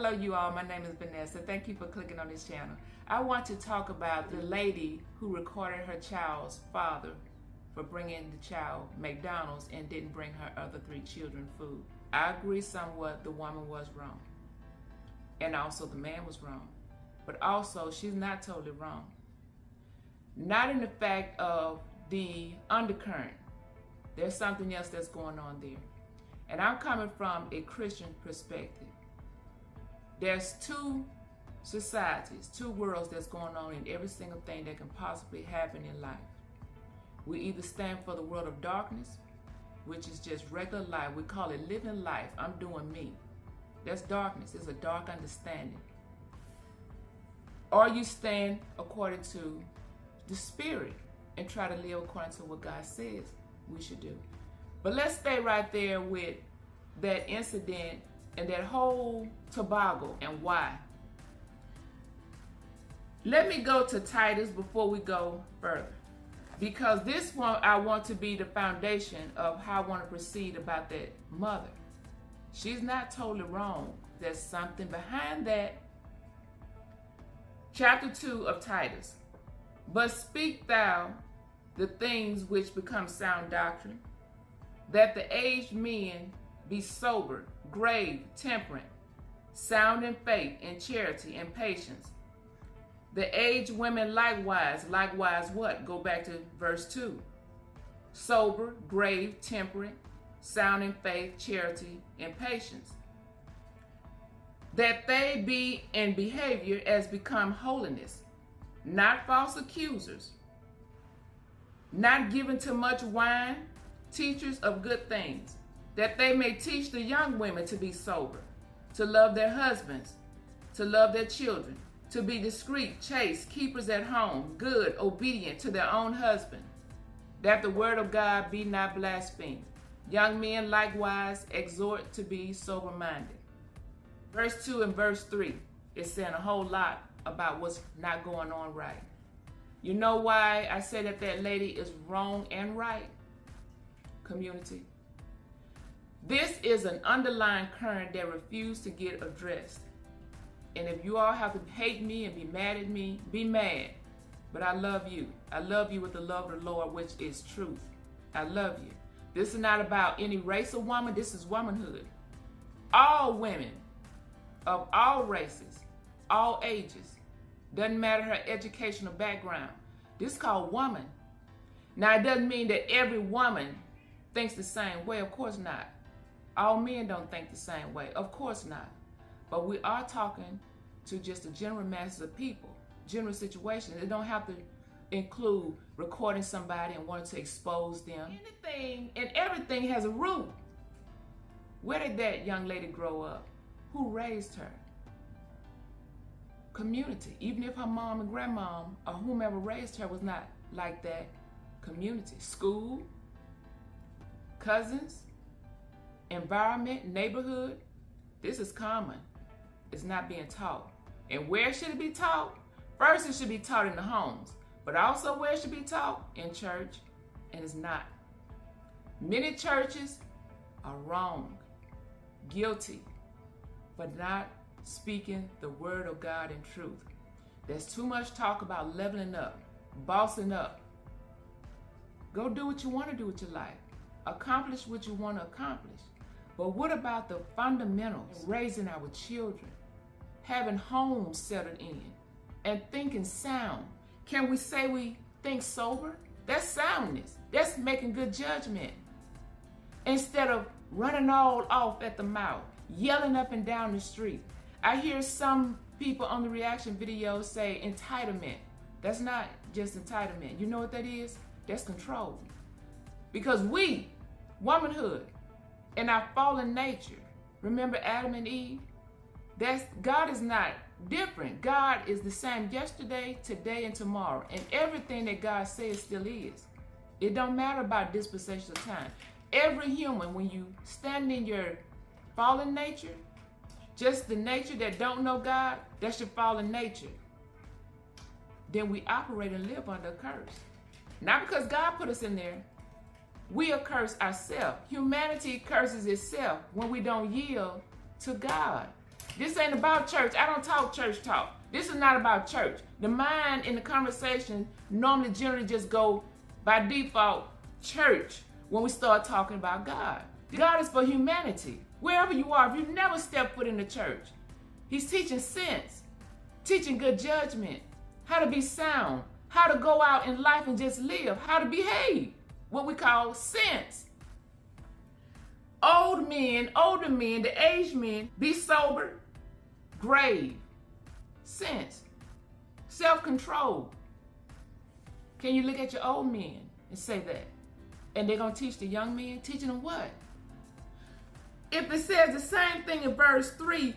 Hello you all, my name is Vanessa. Thank you for clicking on this channel. I want to talk about the lady who recorded her child's father for bringing the child McDonald's and didn't bring her other 3 children food. I agree somewhat the woman was wrong. And also the man was wrong. But also she's not totally wrong. Not in the fact of the undercurrent. There's something else that's going on there. And I'm coming from a Christian perspective. There's 2 societies, 2 worlds that's going on in every single thing that can possibly happen in life. We either stand for the world of darkness, which is just regular life. We call it living life. I'm doing me. That's darkness. It's a dark understanding. Or you stand according to the spirit and try to live according to what God says we should do. But let's stay right there with that incident and that whole toboggle and why. Let me go to Titus before we go further, because this one I want to be the foundation of how I want to proceed about that mother. She's not totally wrong. There's something behind that. Chapter 2 of Titus. But speak thou the things which become sound doctrine, that the aged men be sober, grave, temperate, sound in faith, in charity, and patience. The aged women likewise what? Go back to verse 2. Sober, grave, temperate, sound in faith, charity, and patience. That they be in behavior as become holiness, not false accusers, not given to much wine, teachers of good things, that they may teach the young women to be sober, to love their husbands, to love their children, to be discreet, chaste, keepers at home, good, obedient to their own husband, that the word of God be not blasphemed. Young men likewise exhort to be sober-minded. Verse 2 and verse 3 is saying a whole lot about what's not going on right. You know why I say that that lady is wrong and right? Community. This is an underlying current that refuses to get addressed. And if you all have to hate me and be mad at me, be mad. But I love you. I love you with the love of the Lord, which is truth. I love you. This is not about any race of woman. This is womanhood. All women of all races, all ages, doesn't matter her educational background. This is called woman. Now, it doesn't mean that every woman thinks the same way. Of course not. All men don't think the same way. Of course not. But we are talking to just the general masses of people, general situations. It don't have to include recording somebody and wanting to expose them. Anything and everything has a root. Where did that young lady grow up? Who raised her? Community. Even if her mom and grandmom or whomever raised her was not like that, community. School, cousins, environment, neighborhood. This is common. It's not being taught. And where should it be taught? First, it should be taught in the homes, but also where it should be taught? In church, and it's not. Many churches are wrong, guilty, for not speaking the word of God in truth. There's too much talk about leveling up, bossing up. Go do what you want to do with your life. Accomplish what you want to accomplish. But what about the fundamentals? Raising our children, having homes settled in, and thinking sound. Can we say we think sober? That's soundness. That's making good judgment. Instead of running all off at the mouth, yelling up and down the street. I hear some people on the reaction videos say entitlement. That's not just entitlement. You know what that is? That's control. Because we, womanhood, in our fallen nature, remember Adam and Eve? God is not different. God is the same yesterday, today, and tomorrow. And everything that God says still is. It don't matter about dispensation of time. Every human, when you stand in your fallen nature, just the nature that don't know God, that's your fallen nature. Then we operate and live under a curse. Not because God put us in there. We curse ourselves. Humanity curses itself when we don't yield to God. This ain't about church. I don't talk church talk. This is not about church. The mind in the conversation normally generally just go by default church when we start talking about God. God is for humanity. Wherever you are, if you never step foot in the church, he's teaching sense, teaching good judgment, how to be sound, how to go out in life and just live, how to behave, what we call sense. Older men, the aged men, be sober, grave, sense, self-control. Can you look at your old men and say that? And they're going to teach the young men, teaching them what? If it says the same thing in verse 3,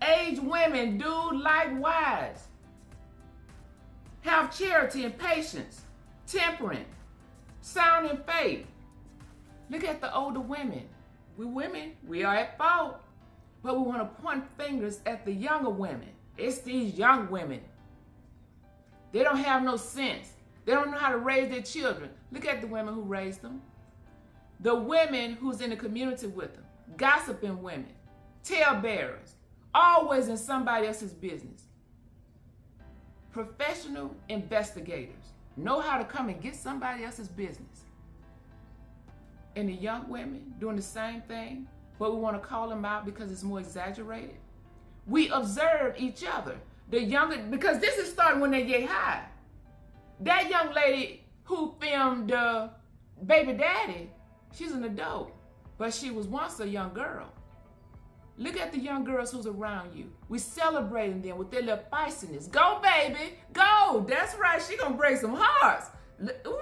aged women do likewise. Have charity and patience, temperance, sound in faith. Look at the older women. We women, we are at fault. But we want to point fingers at the younger women. It's these young women. They don't have no sense. They don't know how to raise their children. Look at the women who raised them. The women who's in the community with them. Gossiping women. Talebearers. Always in somebody else's business. Professional investigators. Know how to come and get somebody else's business. And the young women doing the same thing, but we want to call them out because it's more exaggerated. We observe each other. The younger, because this is starting when they get high. That young lady who filmed Baby Daddy, she's an adult, but she was once a young girl. Look at the young girls who's around you. We celebrating them with their little feistiness. Go, baby, go. That's right, she gonna break some hearts. Ooh.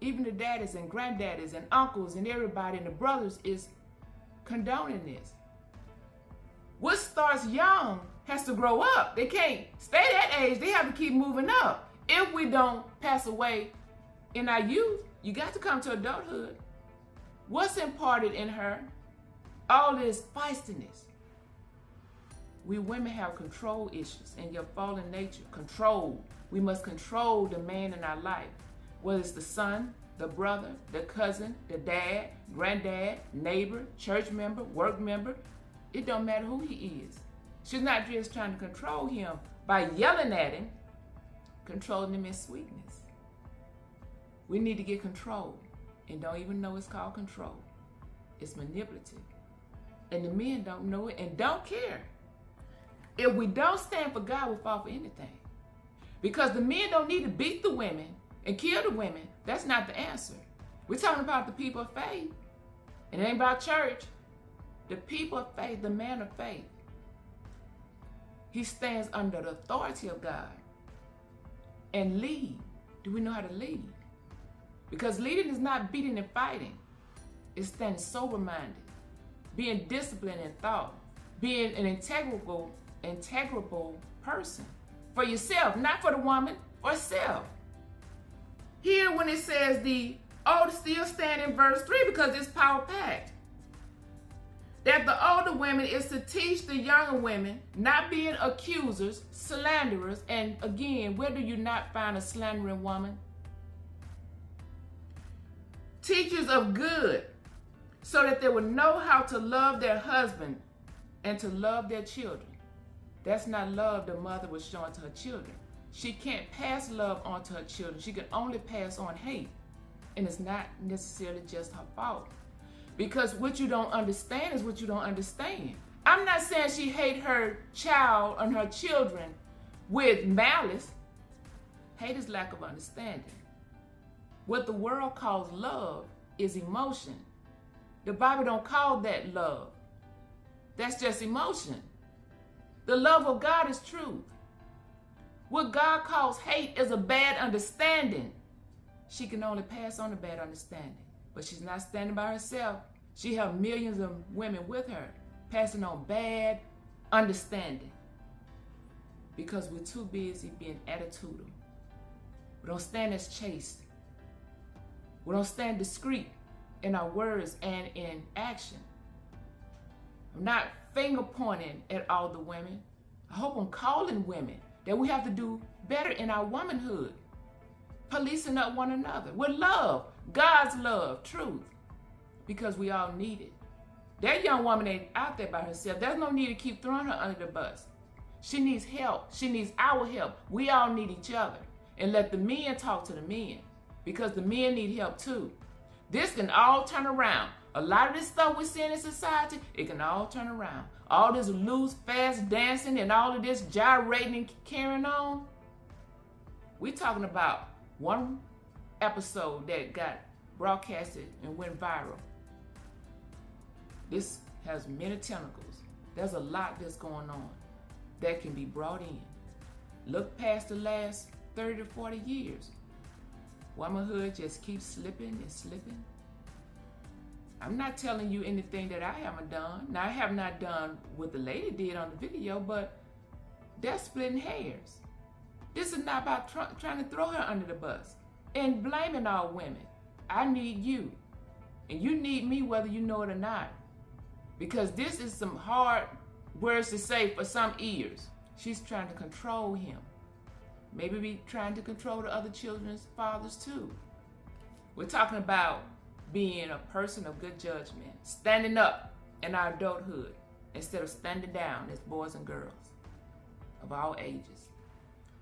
Even the daddies and granddaddies and uncles and everybody and the brothers is condoning this. What starts young has to grow up. They can't stay that age. They have to keep moving up. If we don't pass away in our youth, you got to come to adulthood. What's imparted in her? All this feistiness. We women have control issues in your fallen nature. Control. We must control the man in our life. Whether it's the son, the brother, the cousin, the dad, granddad, neighbor, church member, work member. It don't matter who he is. She's not just trying to control him by yelling at him, controlling him in sweetness. We need to get control and don't even know it's called control. It's manipulative. And the men don't know it and don't care. If we don't stand for God, we'll fall for anything. Because the men don't need to beat the women and kill the women. That's not the answer. We're talking about the people of faith. And it ain't about church. The people of faith, the man of faith. He stands under the authority of God and lead. Do we know how to lead? Because leading is not beating and fighting. It's standing sober-minded, being disciplined in thought, being an integrable person for yourself, not for the woman, for self. Here when it says the older still stand in verse 3 because it's power packed. That the older women is to teach the younger women, not being accusers, slanderers, and again, where do you not find a slandering woman? Teachers of good, so that they would know how to love their husband and to love their children. That's not love the mother was showing to her children. She can't pass love on to her children. She can only pass on hate. And it's not necessarily just her fault. Because what you don't understand is what you don't understand. I'm not saying she hate her child and her children with malice. Hate is lack of understanding. What the world calls love is emotion. The Bible don't call that love. That's just emotion. The love of God is truth. What God calls hate is a bad understanding. She can only pass on a bad understanding. But she's not standing by herself. She has millions of women with her, passing on bad understanding. Because we're too busy being attitudinal. We don't stand as chaste. We don't stand discreet in our words and in action. I'm not finger pointing at all the women. I hope I'm calling women that we have to do better in our womanhood. Policing up one another with love, God's love, truth. Because we all need it. That young woman ain't out there by herself. There's no need to keep throwing her under the bus. She needs help. She needs our help. We all need each other. And let the men talk to the men, because the men need help too. This can all turn around. A lot of this stuff we're seeing in society, it can all turn around. All this loose, fast dancing and all of this gyrating and carrying on. We're talking about one episode that got broadcasted and went viral. This has many tentacles. There's a lot that's going on that can be brought in. Look past the last 30 to 40 years. Womanhood just keeps slipping and slipping. I'm not telling you anything that I haven't done. Now, I have not done what the lady did on the video, but they're splitting hairs. This is not about trying to throw her under the bus and blaming all women. I need you, and you need me whether you know it or not, because this is some hard words to say for some ears. She's trying to control him. Maybe be trying to control the other children's fathers too. We're talking about being a person of good judgment, standing up in our adulthood instead of standing down as boys and girls of all ages.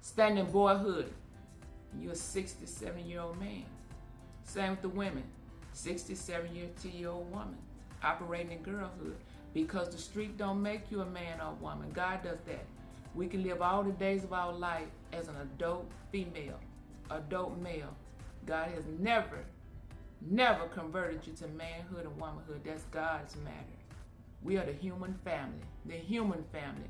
Standing boyhood, you're a 67-year-old man. Same with the women, 67-year-old woman operating in girlhood, because the street don't make you a man or a woman. God does that. We can live all the days of our life as an adult female, adult male. God has never converted you to manhood and womanhood. That's God's matter. We are the human family,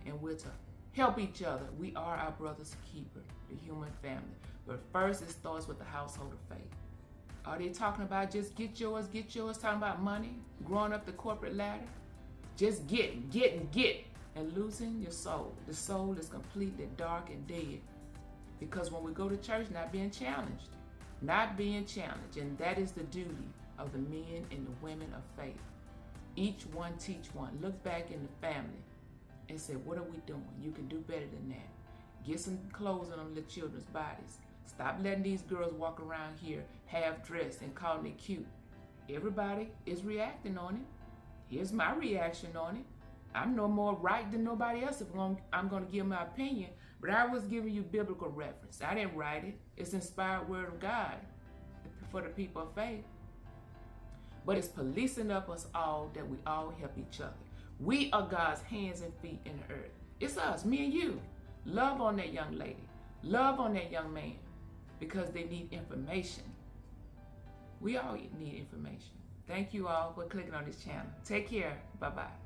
and we're to help each other. We are our brother's keeper, the human family. But first, it starts with the household of faith. Are they talking about just get yours, talking about money, growing up the corporate ladder? Just get, and losing your soul. The soul is completely dark and dead, because when we go to church, not being challenged, and that is the duty of the men and the women of faith. Each one teach one. Look back in the family and say, what are we doing? You can do better than that. Get some clothes on them little children's bodies. Stop letting these girls walk around here half dressed and calling it cute. Everybody is reacting on it. Here's my reaction on it. I'm no more right than nobody else if I'm going to give my opinion, but I was giving you biblical reference. I didn't write it. It's inspired word of God for the people of faith. But it's policing up us all that we all help each other. We are God's hands and feet in the earth. It's us, me and you. Love on that young lady. Love on that young man, because they need information. We all need information. Thank you all for clicking on this channel. Take care. Bye-bye.